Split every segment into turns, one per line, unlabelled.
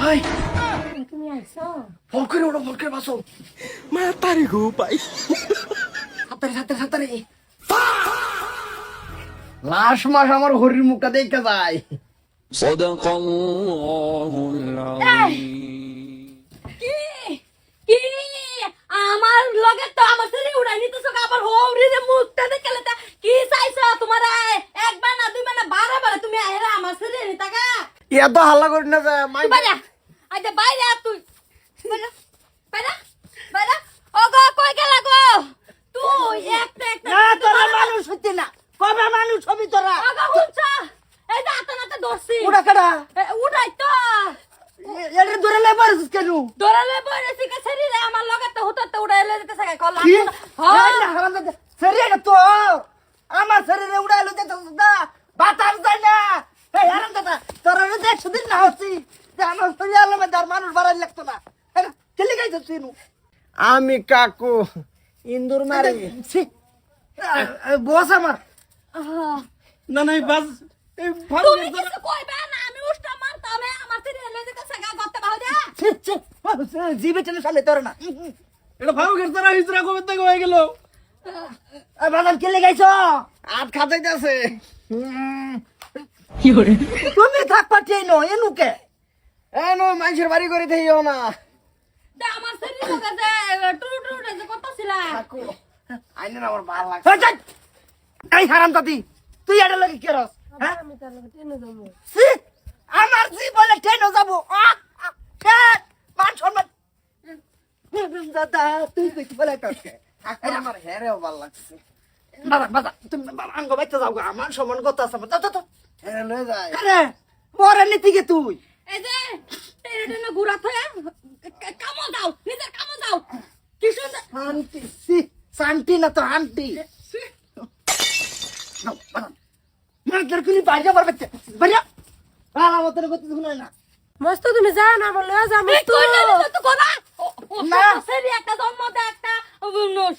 Ay,
তুমি আইছো
phone করে ওটা ফোন করে বাসো।
Matari ko pa.
সাতারে লাশ মাস আমার হরির মুখটা দেখতে যায়।
Sadaqallahul azim.
কি কি আমার লগে তো আমার শরীরে উড়াই নিতেছো আবার হৌরিরে মুখটা দেখলে তা কি চাইছো তোমার একবার না দুইবার না বারে তুমি এরা আমার শরীরে নিতাকা
এত হাল্লা করি না যে মাই
বাইরে আইতে বাইরে তুই বাইরে বাইরে বাইরে ওগো কই গেলা গো তুই একটা
না তোরা মানুষ হচ্ছে না কবে মানুষ হবি তোরা
ওগো হুনছা এই যে আতনাতে দর্শি
উড়া কাটা
উড়াই তো
এটা ধরে লেবার কেন
দরালে বইরেছি কে শরীরে আমার লগে তো হতে উড়াইলে যেতে সাকা কল
কি
হ্যাঁ
শরীরে তো আমার শরীরে উড়াইলো যেতে না বাতাস যায় না এই আরাম দাদা তোরা দেখ সুদিন না হচ্ছি যে আমার শরীরে আলামে তার মানুষ বাড়াই লাগতো না চলে গাইছো চিনু
আমি কাকু ইন্দুর মারে
বস আমার
না নাই বাস এই ভালো
তুমি কিছু কইবে না আমি উষ্টা মারতাম আমার শরীরে যেতে সাকা করতে বাহুদা
জিবে টেনে সামনে তোর না
এটা ভালো গেছে না হিজরা কবে থেকে হয়ে গেল
বাদাম কেলে গাইছো
আট খাতাইতেছে।
তুমি থাক পাঠিয়ে নো এনুকে
এ নো মানুষের বাড়ি করে থেইও না
তা আমার শরীরে লগে যে টুরু টুরু যে করতেছিলা
কাকু আইনের আমার ভালো লাগছে।
এই হারাম দাদি তুই এটা লাগে কে রস হ্যাঁ
আমি তার লগে টেনে যাবো
ছি, আমার জীবনে ট্রেনও যাবো মান সম্মান দাদা তুই দেখি বলে কাকে
কাকু আমার হেরেও ভালো লাগছে।
বাবা বাবা তুমি আঙ্গ বাইতে যাও গো, আমার সমান কথা আছে আমার তো
হেরে লয়ে যায়।
আরে পরে নীতি গে তুই
এই যে টেনে টেনে ঘুরা থাকে কামো দাও নিজের কামো দাও কি সুন্দর
শান্তি সি শান্তি না তো আন্টি নাও বাবা মার তুমি বাইরে পারবে বাইরে বাবা মতন করতে শুনে না
মস্ত তুমি যাও না বলে যা মস্ত তো কোনা
না।
না সেরি একটা জন্ম দে একটা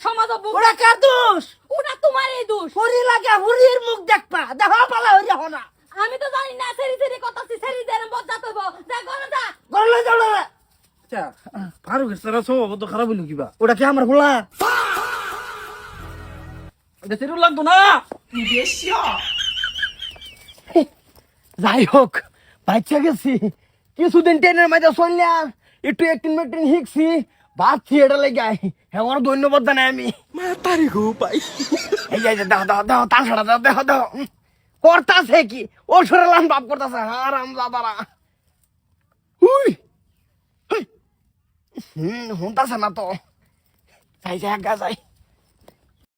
সমাজ
ওরা কার দোষ
ওটা তোমারই দোষ
হরি লাগে হরির মুখ দেখবা দেখা পালা হরি হনা
আমি তো জানি না সেরি সেরি কথাছি সেরি দেন বজ্জা তৈব যা করো যা
গরলে যাওড়া
আচ্ছা ভালো গেছে না সব তো খারাপ হইলো কিবা
ওটা কি আমার গোলা
এটা সেরু লাগতো না
যাই হোক বাচ্চা গেছি কিছুদিন ট্রেনের মাঝে চললাম একটু একদিন মেকদিন শিখছি ভাবছি এটা লেগে আমার ধন্যবাদ জানাই আমি।
Matari ko pa.
এই যে দাও তাছাড়া দাও করতাছে কি ও সরালাম বাপ করতেছে হারাম দাদারা হুনতাছে না তো যাই যাই